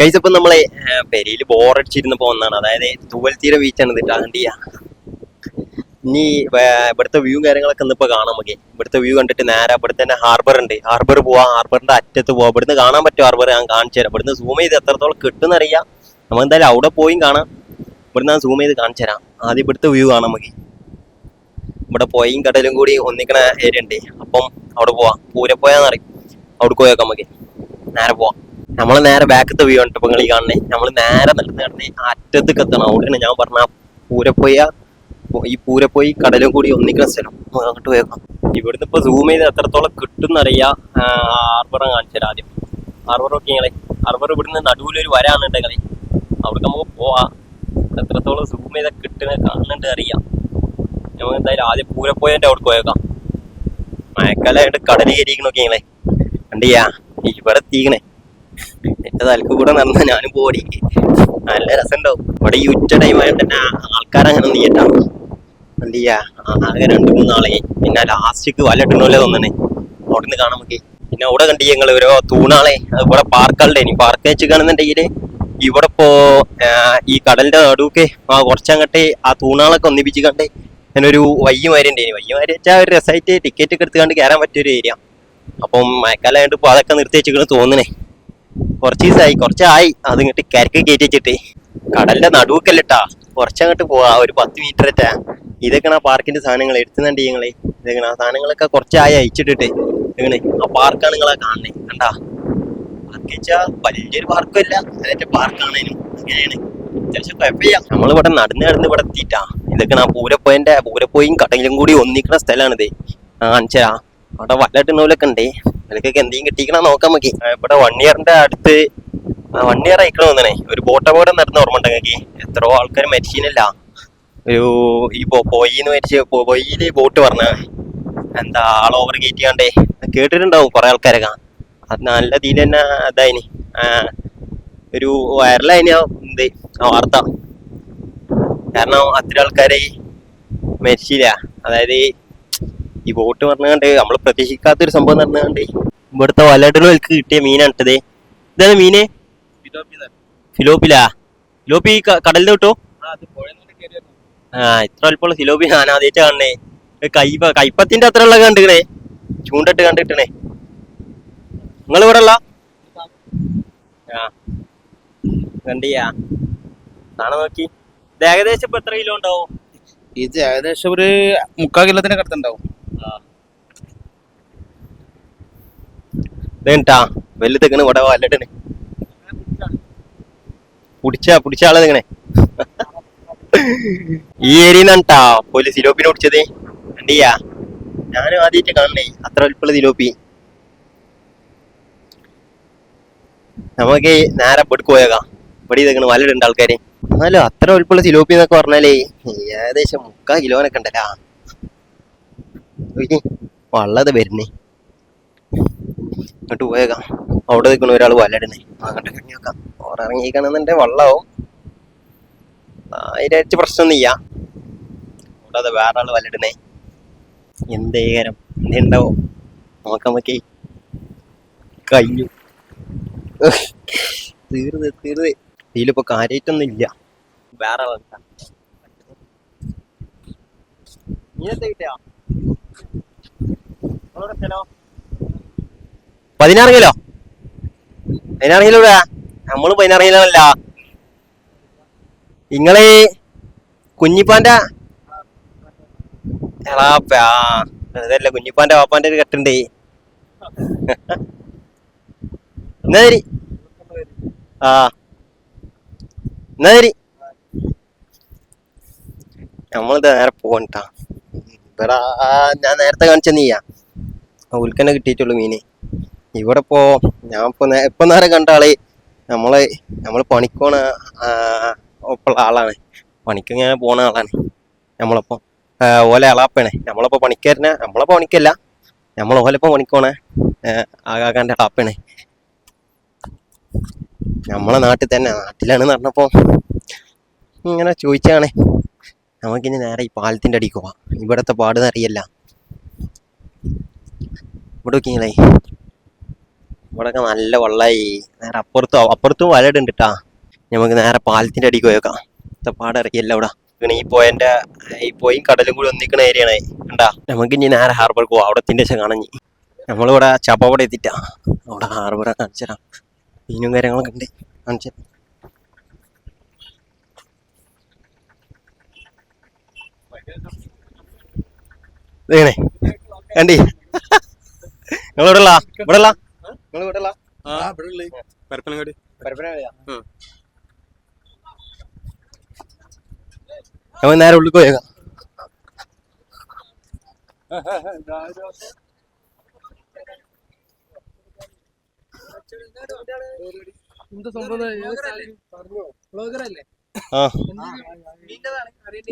കഴിച്ച് ഇപ്പം നമ്മളെ പെരയിൽ ബോറടിച്ചിരുന്നപ്പോ ഒന്നാണ്, അതായത് തൂവൽത്തീര ബീച്ചാണ് ഇതിട്ടാ കണ്ടിയ. ഇനി ഇവിടുത്തെ വ്യൂ കാര്യങ്ങളൊക്കെ ഇന്നിപ്പോ കാണാൻ നമുക്ക്. ഇവിടുത്തെ വ്യൂ കണ്ടിട്ട് നേരെ ഇവിടെ തന്നെ ഹാർബർ ഉണ്ട്, ഹാർബർ പോവാ, ഹാർബറിന്റെ അറ്റത്ത് പോവാ. ഇവിടുന്ന് കാണാൻ പറ്റും ഹാർബർ, ഞാൻ കാണിച്ചു തരാം. ഇവിടുന്ന് സൂം ചെയ്ത് എത്രത്തോളം കിട്ടുന്നറിയാം. നമുക്ക് എന്തായാലും അവിടെ പോയി കാണാം. ഇവിടുന്ന് സൂം ചെയ്ത് കാണിച്ചു തരാം. ആദ്യം ഇവിടുത്തെ വ്യൂ കാണാൻ നമുക്ക്. ഇവിടെ പോയും കടലും കൂടി ഒന്നിക്കണ ഏരിയ ഉണ്ട്. അപ്പം അവിടെ പോവാം, പൂരപ്പോയാന്നറിയും. അവിടെ പോയേക്കാം നമുക്ക്. നേരെ പോവാം. നമ്മള് നേരെ ബാക്കത്തെ വ്യൂ ഉണ്ട്. ഇപ്പൊ നിങ്ങൾ ഈ കാണണേ, നമ്മള് നേരെ നടന്ന് അറ്റത്തേക്ക് എത്തണം. അവിടെയാണ് ഞാൻ പറഞ്ഞ പൂരപ്പൊയ്യ, ഈ പൂരപ്പോയി കടലും കൂടി ഒന്നിക്കുന്ന സ്ഥലം. അങ്ങോട്ട് പോയേക്കാം. ഇവിടുന്ന് ഇപ്പൊ സൂം ചെയ്ത് എത്രത്തോളം കിട്ടുന്നറിയാം. ഹാർബറും കാണിച്ചു തരാം ആദ്യം. ഹാർബർ നോക്കിങ്ങളെ, ഹാർബർ ഇവിടുന്ന് നടുവിലൊരു വരാന്നുണ്ടെങ്കിൽ അവിടെ നമുക്ക് പോവാം. എത്രത്തോളം സൂം ചെയ്ത കിട്ടുന്ന കാണുന്നുണ്ട് അറിയാം. നമുക്ക് എന്തായാലും ആദ്യം പൂരപ്പോയതിന്റെ അവിടെ പോയേക്കാം. മഴക്കാലമായിട്ട് കടൽ കയറിയിരിക്കണ നോക്കിങ്ങളെ, കണ്ടിയാ ഇവിടെ എത്തിക്കണേ. എന്റെ തലക്ക് കൂടെ നടന്ന ഞാനും പോടി, നല്ല രസമുണ്ടാവും. ഇവിടെ ഈ ഉച്ച ടൈമായിട്ട് തന്നെ ആൾക്കാരങ്ങനെ നീട്ടാ. എന്ത് ചെയ്യാ, ആകെ 2-3 നാളെ. പിന്നെ ലാസ്റ്റിക്ക് വല ഇട്ടണല്ലേ തോന്നണേ. അവിടെ നിന്ന് കാണാൻ നമുക്ക്. പിന്നെ അവിടെ കണ്ടി ഞങ്ങൾ ഓരോ തൂണാളെ, ഇവിടെ പാർക്കുകളുടെ ഇനി പാർക്ക് വെച്ച് കാണുന്നുണ്ടെങ്കിൽ ഇവിടെ ഇപ്പോ ഈ കടലിന്റെ നടുവൊക്കെ കുറച്ചങ്ങട്ടെ ആ തൂണാളൊക്കെ ഒന്നിപ്പിച്ച് കണ്ട് ഞാനൊരു വയ്യമാരി ഉണ്ടായിന്. വയ്യമാരി വെച്ചാൽ ഒരു രസമായിട്ട് ടിക്കറ്റ് ഒക്കെ എടുത്ത് കണ്ട് കയറാൻ പറ്റിയൊരു ഏരിയ. അപ്പം മഴക്കാലമായിട്ട് ഇപ്പൊ അതൊക്കെ നിർത്തി വെച്ചിട്ട് തോന്നണേ. കുറച്ച് ദിവസമായി, കുറച്ചായി അത് ഇങ്ങോട്ട് കരക്ക് കയറ്റി വെച്ചിട്ട്. കടലിന്റെ നടുവൊക്കെല്ലട്ടാ, കുറച്ചങ്ങോട്ട് പോവാ, ഒരു 10 മീറ്റർ വെച്ചാ. ഇതൊക്കെയാണ് ആ പാർക്കിന്റെ സാധനങ്ങൾ. എടുത്തുന്നുണ്ട് ഞങ്ങളെ. ഇതൊക്കെയാണ് ആ സാധനങ്ങളൊക്കെ കുറച്ചായി അയച്ചിട്ടിട്ട്. ഇങ്ങനെ ആ പാർക്കാണ് നിങ്ങളെ കാണണേ. കണ്ടാ, പാർക്ക് വെച്ചാ വലിയൊരു പാർക്കും ഇല്ല, അതിന്റെ പാർക്കാണേനും. അങ്ങനെയാണ്, അത്യാവശ്യം കുഴപ്പമില്ല. നമ്മളിവിടെ നടന്ന് ഇവിടെ എത്തിയിട്ടാ. ഇതൊക്കെയാണ് ആ പൂരപ്പോയും കടലും കൂടി ഒന്നിക്കുന്ന സ്ഥലമാണിത്. കാണിച്ചാ അവിടെ വല്ലട്ടുന്നോലൊക്കെ ഉണ്ടേ. അതിലേക്കൊക്കെ എന്തെങ്കിലും കിട്ടിക്കണ നോക്കാൻ നോക്കി. ഇവിടെ 1 ഇയറിന്റെ അടുത്ത് 1 ഇയർ അയക്കണ തോന്നണേ. ഒരു ബോട്ട് അപകടം നടന്ന ഓർമ്മ ഉണ്ടെങ്കിൽ എത്രയോ ആൾക്കാർ മരിച്ചില്ല. ഒരു ഈ പൊയ്യില് ബോട്ട് പറഞ്ഞ എന്താ ആൾ ഓവർ കയറ്റിയാണ്ടേ കേട്ടിട്ടുണ്ടാവും കുറെ ആൾക്കാരൊക്കെ. അത് നല്ല രീതിയിൽ തന്നെ ഇതായിന്, ഒരു വൈറലായിന് എന്ത് ആ വാർത്ത. കാരണം അത്ര ആൾക്കാരെ മരിച്ചില്ല. അതായത് ഈ ബോട്ട് പറഞ്ഞാണ്ട് നമ്മൾ പ്രതീക്ഷിക്കാത്തൊരു സംഭവം നടന്നുകൊണ്ട് ഇവിടുത്തെ വലടലുകൾക്ക് കിട്ടിയ മീനാണിട്ടത്. ഇതാണ് മീന്, ഫിലോപ്പിലാ. ഫിലോപ്പി കടലിൽ കിട്ടോ? ഇത്ര അല്പമുള്ള ഫിലോപ്പി ഞാൻ ആദ്യമായിട്ട് കാണണേ. കൈപ്പത്തിന്റെ അത്ര ഉള്ള കണ്ടിക്കണേ, ചൂണ്ടിട്ട് കണ്ടിട്ടണേ. നിങ്ങൾ ഇവിടെ ഉള്ള കണ്ടിയാ കാണാൻ നോക്കി. ഇത് ഏകദേശം ഇപ്പൊ എത്ര കിലോ ഉണ്ടാവും? ഇത് ഏകദേശം ഒരു 3/4 കിലോത്തിന്റെ അടുത്തുണ്ടാവും. ഇതേട്ടാ വലുതെങ്ങനെ ഇവിടെ വല്ലട്ടണ് പിടിച്ച ആളെ നിങ്ങണേ. ഈ ഏരിയന്നാട്ടാ പോലീസ് സിലോപ്പിനെ പിടിച്ചത്. കണ്ടിയാ, ഞാനും ആദ്യമായിട്ട് കാണണേ അത്ര വലിപ്പുള്ള സിലോപ്പി. നമുക്ക് നേരെ ഇവിടേക്ക് പോയേക്കാം. ഇവിടെ ഇതൊക്കെ വല്ലടുണ്ട് ആൾക്കാര്. എന്നാലും അത്ര വലിപ്പുള്ള സിലോപ്പി എന്നൊക്കെ പറഞ്ഞാലേ ഏകദേശം 3/4 കിലോനൊക്കെ ഉണ്ടല്ലോ. വള്ളത് വരുന്നേ. അങ്ങോട്ട് പോയേക്കാം. അവിടെ നിൽക്കണ ഒരാൾ വല്ലടണേ. അങ്ങോട്ട് ഇറങ്ങി നോക്കാം. അവിടെ ഇറങ്ങിക്കാണെന്നുണ്ടെ വള്ളാവും. അതിനായിട്ട് പ്രശ്നമൊന്നുമില്ല. അവിടെ അത് വേറെ ആള് വല്ലടണേ. എന്തേരം എന്തുണ്ടാവോ നോക്കാൻ നോക്കി. കഴിഞ്ഞു, തീർന്ന് ഇതിലിപ്പോ കാര്യമായിട്ടൊന്നും ഇല്ല. വേറെ ആളാ. നീനെന്താ കിട്ടിയാ? 16 കിലോ? 16 കിലോ ഇവിടെ നമ്മള് 16 കിലോ അല്ല. നിങ്ങള് കുഞ്ഞിപ്പാന്റെ അതല്ല, കുഞ്ഞിപ്പാന്റെ വാപ്പാന്റെ ഒരു കെട്ടുണ്ട്. എന്നാ ശരി. എന്നാ ശരി. നമ്മളിത് നേരെ പോകണ്ടാ. ഇവിടെ ഞാൻ നേരത്തെ കാണിച്ച നീയാ ഉൽക്കന്നെ കിട്ടിയിട്ടുള്ളു മീന്. ഇവിടെ ഇപ്പൊ നേരെ കണ്ട ആള് നമ്മള് പണിക്കോണ ഒപ്പുള്ള ആളാണ്. പണിക്കിങ്ങനെ പോണ ആളാണ് നമ്മളപ്പോ. ഓലെ അളാപ്പണേ. നമ്മളപ്പോ പണിക്കാരനെ, നമ്മളപ്പോ പണിക്കല്ല, ഓലപ്പോ പണിക്കോണേ ആകാക്കാന്റെ അളാപ്പണേ. നമ്മളെ നാട്ടിലാണ് പറഞ്ഞപ്പോ ഇങ്ങനെ ചോദിച്ചാണ്. നമുക്കിനി നേരെ ഈ പാലത്തിന്റെ അടിക്ക് പോവാം. ഇവിടത്തെ പാടുന്ന അറിയല്ല. ഇവിടെ നോക്കിങ്ങളേ, ഇവിടെയൊക്കെ നല്ല വെള്ളമായി. നേരെ അപ്പുറത്തും വലയിടുണ്ട് കേട്ടാ. നമുക്ക് നേരെ പാലത്തിന്റെ അടിക്ക് പോയേക്കാം. പാടം ഇറക്കിയല്ല ഇവിടെ. ഈ പോയും കടലും കൂടി ഒന്നിക്കണ ഏരിയ ആണ് കണ്ടാ. നമുക്ക് ഇനി നേരെ ഹാർബർക്ക് പോവാം. അവിടെ എത്തിൻ്റെ ശേഷം കാണഞ്ഞി നമ്മളിവിടെ ചപ്പവിടെ എത്തിട്ടാ. അവിടെ ഹാർബറെ കാണിച്ചുതരാം. മീനും കാര്യങ്ങളൊക്കെ ഉണ്ട്, കാണിച്ചു. ഇതേണേ കണ്ടി നിങ്ങൾ നമ്മൾ നേരെ ഉള്ളിൽ പോയേക്കാം.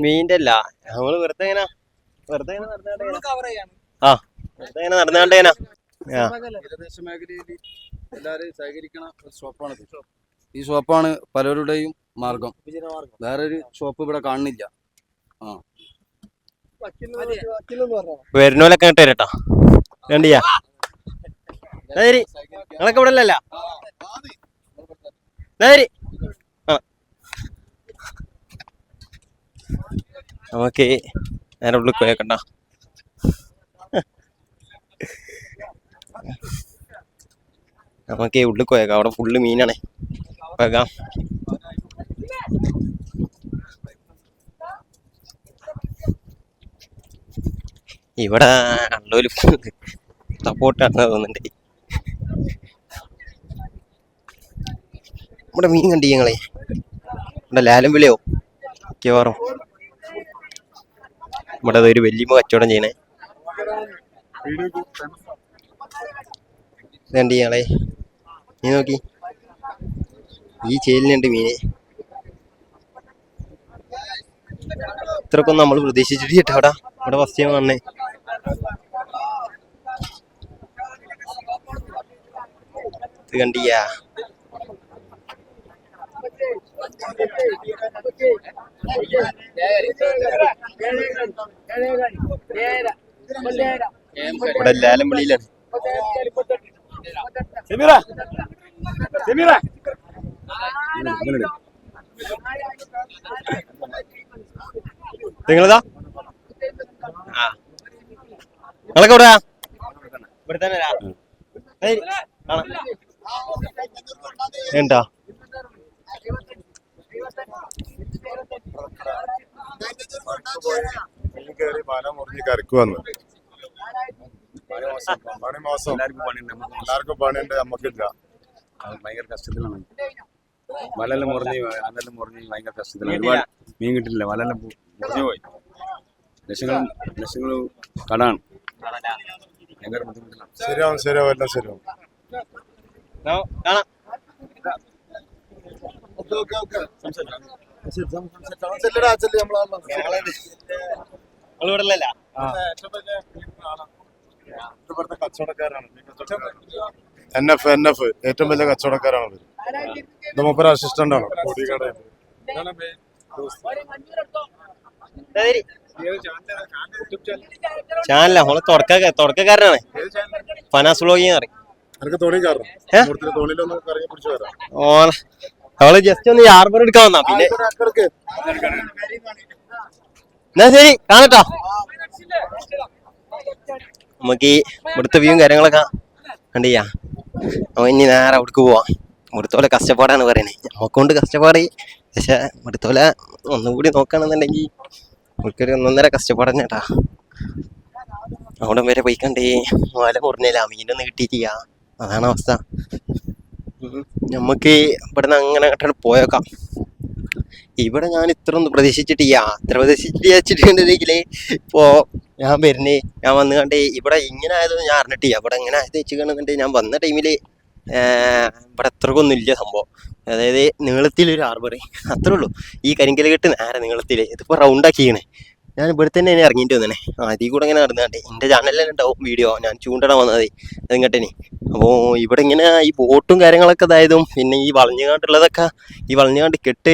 മീൻ്റെ അല്ല, നമ്മള് വെറുതെ ഇങ്ങനെ നടന്നാണ്ടേനാ. തീരദേശ മേഖലയിൽ എല്ലാവരും സഹകരിക്കണ ഒരു ഷോപ്പാണ്. ഈ ഷോപ്പാണ് പലരുടെയും മാർഗം. വേറൊരു ഷോപ്പ് ഇവിടെ കാണുന്നില്ല. വരുന്നോലൊക്കെ ഇട്ട് വരട്ടാ. കണ്ടിയാ നിങ്ങളൊക്കെ ഇവിടെ അല്ലല്ല. നമുക്ക് നേരെ ഉള്ളിൽ പോയേക്കണ്ട. നമുക്ക് ഉള്ളിൽ പോയേക്കാം. അവിടെ ഫുള്ള് മീനാണ്. പോയേക്കാം. ഇവിടെ ഉള്ളൊരു സപ്പോർട്ടാണ് തോന്നുന്നുണ്ട്. ഇവിടെ മീൻ കണ്ടി ഞങ്ങളെ ഇവിടെ ലാലം വിളിയോ മിക്കവാറും. ഇവിടെ ഒരു വല്യമ്മ കച്ചവടം ചെയ്യണേ. ഇതണ്ടി ഞങ്ങളെ നീ നോക്കി, ഈ ചേലിനുണ്ട് മീന്. ഇത്രക്കൊന്നും നമ്മൾ പ്രതീക്ഷിച്ചിട്ട് കേട്ടോ. ഇവിടെ ഫസ്റ്റ് ടൈം വന്നേ. ഇത് കണ്ടിയാ ഇവിടെ ലാലം വിളിയിലാണ്. നിങ്ങളതാ നിങ്ങളൊക്കെ എവിടെയാ? ഇവിടെ തന്നെ എന്താ കരക്ക് വന്നു. എല്ലാവർക്കും പണിയുണ്ട്, നമ്മക്കില്ല. ഭയങ്കര കഷ്ടത്തിലാണ്. വലെല്ലാം മുറിഞ്ഞ് അതെല്ലാം മുറിഞ്ഞ് ഭയങ്കര കഷ്ടത്തിലാണ്. ഒരുപാട് മീൻ കിട്ടില്ല. വലെല്ലാം മുറിഞ്ഞു പോയി. ലക്ഷങ്ങൾ കടാണ്. ഭയങ്കര ബുദ്ധിമുട്ടിലാണ്. ശരിയാവും എല്ലാം ശരിയാവും. കച്ചവടക്കാരാണ് NF ഏറ്റവും വലിയ കച്ചവടക്കാരാണ്. ഇത് മൂപ്പര അസിസ്റ്റന്റ് ആണ്. ചാനല നമ്മള് തുടക്കക്കാരനാണ്. ഫനാസ് വ്ലോഗിങ് പറയും. അവള് ജസ്റ്റ് ഒന്ന് ഹാർബർ എടുക്കാൻ വന്നാ. പിന്നെ എന്നാ ശരി കാണട്ടോ. നമുക്ക് ഈ ഇവിടുത്തെ വ്യൂവും കാര്യങ്ങളൊക്കെ കണ്ടിയാ. അവ ഇനി നേരെ അവിടേക്ക് പോവാം. ഇവിടുത്തോലെ കഷ്ടപ്പാടാണ് പറയണേ. നമുക്കൊണ്ട് കഷ്ടപ്പാട്, പക്ഷെ ഇവിടുത്തോലെ ഒന്നുകൂടി നോക്കുകയാണെന്നുണ്ടെങ്കിൽ നമുക്കൊരു 1.5 കഷ്ടപ്പാട് തന്നെ കേട്ടാ. അവിടെ വരെ പോയി കണ്ടേ മല മുറിഞ്ഞില്ല, മീനൊന്നും കിട്ടിയിട്ടില്ല. അതാണ് അവസ്ഥ. നമുക്ക് ഇവിടുന്ന് അങ്ങനെ കേട്ടാണ് പോയേക്കാം. ഇവിടെ ഞാൻ ഇത്ര ഒന്നും പ്രതീക്ഷിച്ചിട്ടില്ല. ഇത്ര പ്രതീക്ഷിച്ചിട്ടുണ്ടെങ്കിൽ ഇപ്പോ ഞാൻ വന്നു കണ്ടേ ഇവിടെ ഇങ്ങനെ ആയതൊന്നും ഞാൻ അറിഞ്ഞിട്ടില്ല. ഇവിടെ ഇങ്ങനെ ആയത് വെച്ചിട്ടുണ്ടെന്നുണ്ടെങ്കിൽ ഞാൻ വന്ന ടൈമില് ഇവിടെ അത്രക്കൊന്നും ഇല്ല സംഭവം. അതായത് നീളത്തിലൊരു ഹാർബർ, അത്രേ ഉള്ളൂ. ഈ കരിങ്കല് കെട്ട് നേരെ നീളത്തില്. ഇതിപ്പോ റൗണ്ടാക്കിയാണ്. ഞാൻ ഇവിടെ തന്നെ ഇറങ്ങിയിട്ട് വന്നേ. അതിൽ കൂടെ ഇങ്ങനെ നടന്നാണ്ടേ എൻ്റെ ചാനലിൽ ഉണ്ടാവും വീഡിയോ. ഞാൻ ചൂണ്ടിടാൻ വന്നത് അതിങ്ങട്ടനെ. അപ്പോൾ ഇവിടെ ഇങ്ങനെ ഈ ബോട്ടും കാര്യങ്ങളൊക്കെ അതായതും പിന്നെ ഈ വളഞ്ഞുകാണ്ടുള്ളതൊക്കെ ഈ വളഞ്ഞുകാണ്ട് കെട്ട്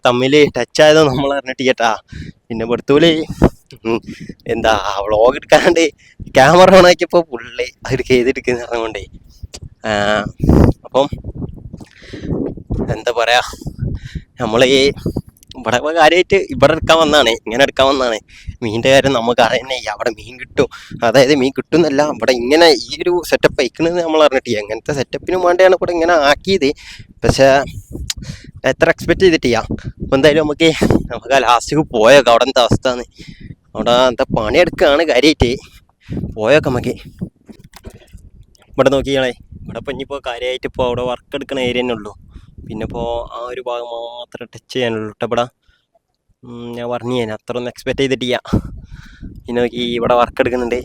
തമ്മിൽ ടച്ച് ആയതും നമ്മൾ അറിഞ്ഞിട്ട് കേട്ടാ. പിന്നെ ഇവിടുത്തോല് എന്താ വ്ളോഗ് എടുക്കാണ്ട് ക്യാമറ ഓൺ ആക്കിയപ്പോൾ പുള്ളി അത് ചെയ്തെടുക്കുന്ന പറഞ്ഞുകൊണ്ടേ അപ്പം എന്താ പറയാ, നമ്മൾ ഈ ഇവിടെ കാര്യമായിട്ട് ഇവിടെ എടുക്കാൻ വന്നതാണ്, ഇങ്ങനെ എടുക്കാൻ വന്നതാണ്. മീനിൻ്റെ കാര്യം നമുക്ക് അറിയണേ, അവിടെ മീൻ കിട്ടും, അതായത് മീൻ കിട്ടുന്നല്ല, ഇവിടെ ഇങ്ങനെ ഈ ഒരു സെറ്റപ്പ് അയക്കണമെന്ന് നമ്മൾ അറിഞ്ഞിട്ടില്ല. എങ്ങനത്തെ സെറ്റപ്പിനും വേണ്ടിയാണ് ഇവിടെ ഇങ്ങനെ ആക്കിയത്. പക്ഷേ എത്ര എക്സ്പെക്ട് ചെയ്തിട്ടില്ല. അപ്പം എന്തായാലും നമുക്ക് ആ ലാസ്റ്റ് പോയേക്കാം. അവിടെ എന്താ അവസ്ഥ എന്ന്, അവിടെ എന്താ പണിയെടുക്കുകയാണ് കാര്യമായിട്ട്. പോയേക്കാം നമുക്ക്. ഇവിടെ നോക്കിയാളെ, ഇവിടെ ഇപ്പം ഇനിയിപ്പോൾ കാര്യമായിട്ട് ഇപ്പോൾ അവിടെ വർക്ക് എടുക്കുന്ന ഏരിയ തന്നെ ഉള്ളൂ. പിന്നെ ഇപ്പോൾ ആ ഒരു ഭാഗം മാത്രം ടച്ച് ചെയ്യാനുള്ളൂ കേട്ടോ ഇവിടെ. ഞാൻ പറഞ്ഞു ഞാൻ അത്ര ഒന്നും എക്സ്പെക്ട് ചെയ്തിട്ടില്ല. പിന്നെ നോക്കി ഇവിടെ വർക്ക് എടുക്കുന്നുണ്ട്.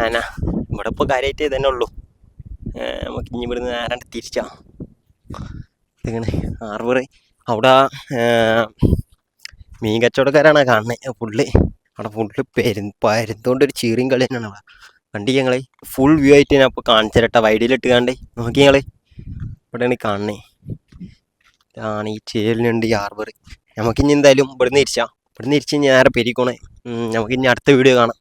ആനാ ഇവിടെ ഇപ്പോൾ കാര്യമായിട്ട് ഇത് തന്നെ ഉള്ളൂ. നമുക്ക് ഇനി ഇവിടുന്ന് ആരാണ്ട് തിരിച്ചാ ഇങ്ങനെ ഹാർബർ. അവിടെ മീൻ കച്ചവടക്കാരാണ് കാണുന്നത് ഫുള്ള്. അവിടെ ഫുള്ള് പരുന്തുകൊണ്ടൊരു ചീറിയും കളി തന്നെയാണ് അവിടെ. കണ്ടി ഞങ്ങൾ ഫുൾ വ്യൂ ആയിട്ട് ഞാൻ ഇപ്പോൾ കാണിച്ചു തരട്ടെ, വൈഡിയിലിട്ട് കണ്ട് നോക്കി ഞങ്ങൾ. ഇവിടെയാണ് കാണണേ, ഇതാണ് ഈ ചേലിനുണ്ട് ഈ ഹാർബർ. നമുക്കിനി എന്തായാലും ഇവിടുന്ന് തിരിച്ചാൽ, ഇവിടുന്ന് തിരിച്ച് നേരെ പെരിക്കോണേ. നമുക്കിനി അടുത്ത വീഡിയോ കാണാം.